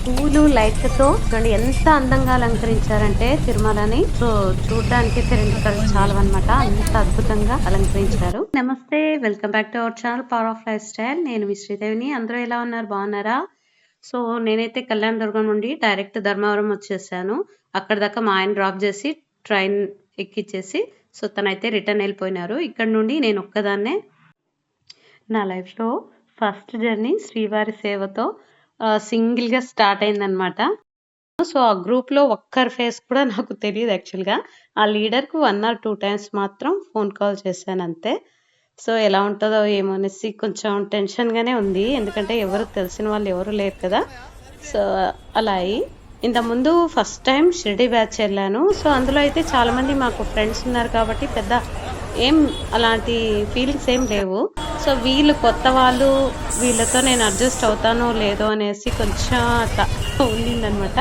పూలు లైట్లతో చూడండి ఎంత అందంగా అలంకరించారంటే తిరుమలని. సో చూడడానికి రెండు కళ్ళు చాలు అనమాట, అంత అద్భుతంగా అలంకరించారు. నమస్తే, welcome back to our channel power of life style. నేను మీ శ్రీదేవిని. అందరూ ఎలా ఉన్నారు, బాగున్నారా? సో నేనైతే కళ్యాణ దుర్గం నుండి డైరెక్ట్ ధర్మవరం వచ్చేసాను. అక్కడ దాకా మా ఆయన డ్రాప్ చేసి ట్రైన్ ఎక్కిచ్చేసి, సో తనైతే రిటర్న్ వెళ్ళిపోయినారు. ఇక్కడ నుండి నేను ఒక్కదాన్నే నా లైఫ్లో ఫస్ట్ జర్నీ శ్రీవారి సేవతో సింగిల్గా స్టార్ట్ అయిందనమాట. సో ఆ గ్రూప్లో ఒక్కరి ఫేస్ కూడా నాకు తెలియదు యాక్చువల్గా. ఆ లీడర్కు 1 or 2 times మాత్రం ఫోన్ కాల్ చేశాను అంతే. సో ఎలా ఉంటుందో ఏమో అనేసి కొంచెం టెన్షన్గానే ఉంది, ఎందుకంటే ఎవరు తెలిసిన వాళ్ళు ఎవరు లేరు కదా. సో అలా అయ్యి ఇంతకుముందు ఫస్ట్ టైం షిరిడి బ్యాచ్ వెళ్ళాను. సో అందులో అయితే చాలామంది మాకు ఫ్రెండ్స్ ఉన్నారు కాబట్టి పెద్ద ఏం అలాంటి ఫీలింగ్స్ ఏం లేవు. సో వీళ్ళు కొత్త వాళ్ళు, వీళ్ళతో నేను అడ్జస్ట్ అవుతానో లేదో అనేసి కొంచెం అట్లా ఉండిందనమాట.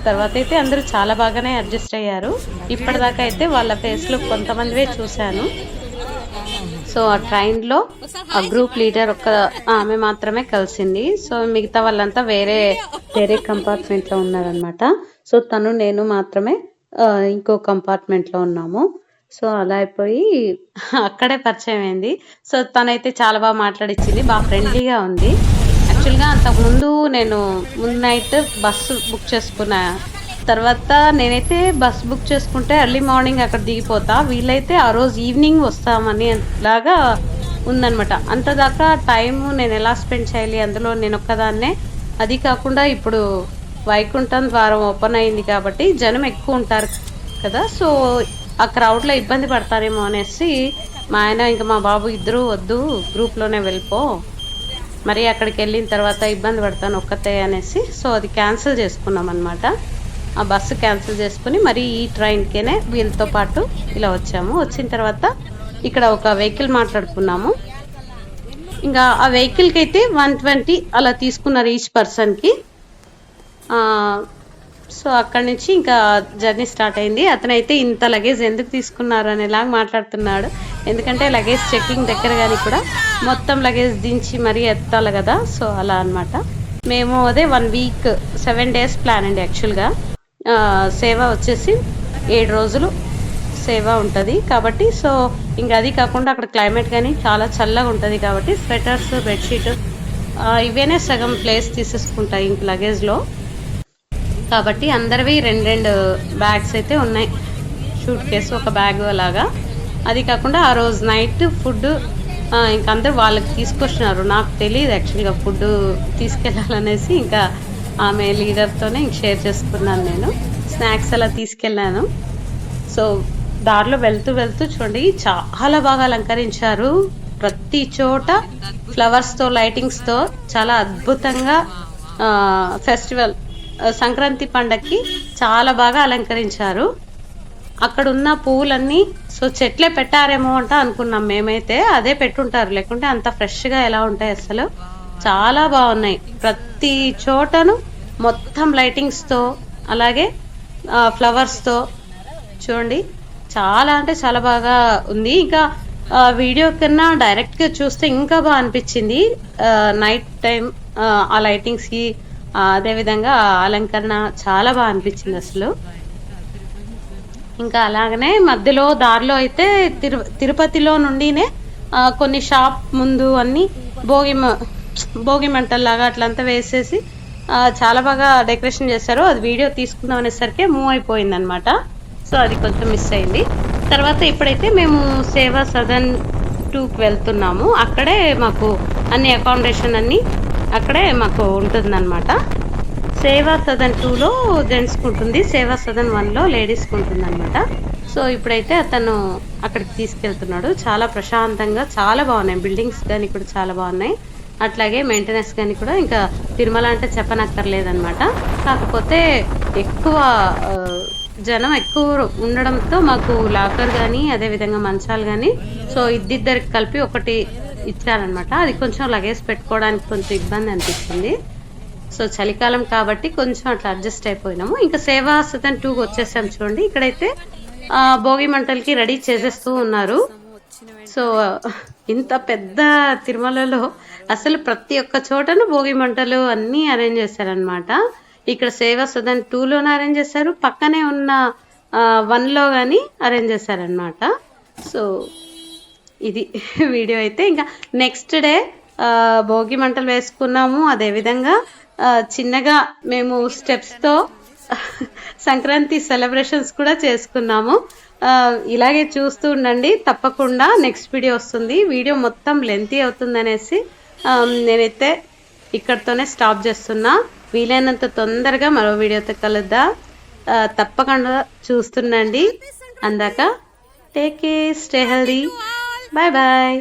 తర్వాత అయితే అందరూ చాలా బాగానే అడ్జస్ట్ అయ్యారు. ఇప్పటిదాకా అయితే వాళ్ళ ఫేస్లో కొంతమందివే చూశాను. సో ఆ ట్రైన్లో ఆ గ్రూప్ లీడర్ ఆమె మాత్రమే కలిసింది. సో మిగతా వాళ్ళంతా వేరే కంపార్ట్మెంట్లో ఉన్నారనమాట. సో తను నేను మాత్రమే ఇంకో కంపార్ట్మెంట్లో ఉన్నాము. సో అలా అయిపోయి అక్కడే పరిచయం అయింది. సో తనైతే చాలా బాగా మాట్లాడిచ్చింది, బాగా ఫ్రెండ్లీగా ఉంది. యాక్చువల్గా అంతకుముందు నేను ముందు నైట్ బస్సు బుక్ చేసుకున్నా. తర్వాత నేనైతే బస్ బుక్ చేసుకుంటే ఎర్లీ మార్నింగ్ అక్కడ దిగిపోతా, వీళ్ళైతే ఆ రోజు ఈవినింగ్ వస్తామని లాగా ఉందనమాట. అంతదాకా టైము నేను ఎలా స్పెండ్ చేయాలి, అందులో నేను ఒక్కదాన్నే. అది కాకుండా ఇప్పుడు వైకుంఠం ద్వారం ఓపెన్ అయింది కాబట్టి జనం ఎక్కువ ఉంటారు కదా. సో ఆ క్రౌడ్లో ఇబ్బంది పడతారేమో అనేసి మా ఆయన ఇంకా మా బాబు ఇద్దరు వద్దు గ్రూప్లోనే వెళ్ళిపో, మరి అక్కడికి వెళ్ళిన తర్వాత ఇబ్బంది పడతాను ఒక్కతే అనేసి. సో అది క్యాన్సిల్ చేసుకున్నాం అనమాట. ఆ బస్సు క్యాన్సిల్ చేసుకుని మరి ఈ ట్రైన్కేనే వీళ్ళతో పాటు ఇలా వచ్చాము. వచ్చిన తర్వాత ఇక్కడ ఒక వెహికల్ మాట్లాడుకున్నాము. ఇంకా ఆ వెహికల్కి అయితే 120 అలా తీసుకున్నారు ఈచ్ పర్సన్కి. సో అక్కడి నుంచి ఇంకా జర్నీ స్టార్ట్ అయింది. అతనైతే ఇంత లగేజ్ ఎందుకు తీసుకున్నారు అనేలాగా మాట్లాడుతున్నాడు, ఎందుకంటే లగేజ్ చెకింగ్ దగ్గర కానీ కూడా మొత్తం లగేజ్ దించి మరీ ఎత్తాలి కదా. సో అలా అనమాట. మేము అదే 1 week 7 days ప్లాన్ అండి యాక్చువల్గా. సేవ వచ్చేసి 7 రోజులు సేవ ఉంటుంది కాబట్టి. సో ఇంకా అది కాకుండా అక్కడ క్లైమేట్ కానీ చాలా చల్లగా ఉంటుంది కాబట్టి స్వెటర్స్, బెడ్షీట్ ఇవేనే సగం ప్లేస్ తీసేసుకుంటాయి ఇంక లగేజ్లో. కాబట్టి అందరివి 2 బ్యాగ్స్ అయితే ఉన్నాయి, షూట్ కేసు ఒక బ్యాగ్ అలాగా. అది కాకుండా ఆ రోజు నైట్ ఫుడ్ ఇంకా అందరూ వాళ్ళకి తీసుకొచ్చినారు. నాకు తెలియదు యాక్చువల్గా ఫుడ్ తీసుకెళ్ళాలనేసి, ఇంకా ఆమె లీడర్తోనే ఇంక షేర్ చేసుకున్నాను. నేను స్నాక్స్ అలా తీసుకెళ్ళాను. సో దారిలో వెళ్తూ చూడండి చాలా బాగా అలంకరించారు. ప్రతి చోట ఫ్లవర్స్తో, లైటింగ్స్తో చాలా అద్భుతంగా ఫెస్టివల్ సంక్రాంతి పండగకి చాలా బాగా అలంకరించారు. అక్కడ ఉన్న పువ్వులన్నీ సో చెట్లే పెట్టారేమో అంట అనుకున్నాం మేమైతే, అదే పెట్టుంటారు, లేకుంటే అంత ఫ్రెష్గా ఎలా ఉంటాయి అసలు. చాలా బాగున్నాయి ప్రతి చోటను, మొత్తం లైటింగ్స్తో అలాగే ఫ్లవర్స్తో చూడండి చాలా అంటే చాలా బాగా ఉంది. ఇంకా వీడియో కన్నా డైరెక్ట్గా చూస్తే ఇంకా బాగా అనిపించింది. నైట్ టైం ఆ లైటింగ్స్కి అదేవిధంగా అలంకరణ చాలా బాగా అనిపించింది అసలు. ఇంకా అలాగనే మధ్యలో దారిలో అయితే తిరుపతిలో నుండినే కొన్ని షాప్ ముందు అన్ని భోగి మంటల్లాగా అట్లంతా వేసేసి చాలా బాగా డెకరేషన్ చేశారు. అది వీడియో తీసుకుందాం అనేసరికి మూవ్ అయిపోయింది అనమాట. సో అది కొంచెం మిస్ అయింది. తర్వాత ఇప్పుడైతే మేము సేవా సదన్ 2కి వెళ్తున్నాము. అక్కడే మాకు అన్ని అకామిడేషన్ అన్నీ అక్కడే మాకు ఉంటుందన్నమాట. సేవా సదన్ 2లో జెంట్స్కి ఉంటుంది, సేవా సదన్ 1లో లేడీస్కి ఉంటుంది అనమాట. సో ఇప్పుడైతే అతను అక్కడికి తీసుకెళ్తున్నాడు. చాలా ప్రశాంతంగా చాలా బాగున్నాయి, బిల్డింగ్స్ కానీ కూడా చాలా బాగున్నాయి, అట్లాగే మెయింటెనెన్స్ కానీ కూడా ఇంకా తిరుమల అంటే చెప్పనక్కర్లేదన్నమాట. కాకపోతే ఎక్కువ జనం ఎక్కువ ఉండడంతో మాకు లాకర్ కానీ అదేవిధంగా మంచాలు కానీ సో ఇద్దరికి కలిపి ఒకటి ఇచ్చారనమాట. అది కొంచెం లగేజ్ పెట్టుకోవడానికి కొంచెం ఇబ్బంది అనిపించింది. సో చలికాలం కాబట్టి కొంచెం అట్లా అడ్జస్ట్ అయిపోయినాము. ఇంకా సేవా సదన్ 2కి వచ్చేసాం. చూడండి ఇక్కడైతే భోగి మంటలకి రెడీ చేసేస్తూ ఉన్నారు. సో ఇంత పెద్ద తిరుమలలో అసలు ప్రతి ఒక్క చోటను భోగి మంటలు అన్నీ అరేంజ్ చేశారనమాట. ఇక్కడ సేవా సదన్ 2లోనే అరేంజ్ చేశారు, పక్కనే ఉన్న 1లో కానీ అరేంజ్ చేశారనమాట. సో ఇది వీడియో అయితే ఇంకా నెక్స్ట్ డే భోగి మంటలు వేసుకున్నాము. అదేవిధంగా చిన్నగా మేము స్టెప్స్తో సంక్రాంతి సెలబ్రేషన్స్ కూడా చేసుకున్నాము. ఇలాగే చూస్తూ ఉండండి, తప్పకుండా నెక్స్ట్ వీడియో వస్తుంది. వీడియో మొత్తం లెంతీ అవుతుందనేసి నేనైతే ఇక్కడితోనే స్టాప్ చేస్తున్నా. వీలైనంత తొందరగా మరో వీడియోతో కలుద్దాం. తప్పకుండా చూస్తుండండి. అందాక take care, stay healthy, bye bye.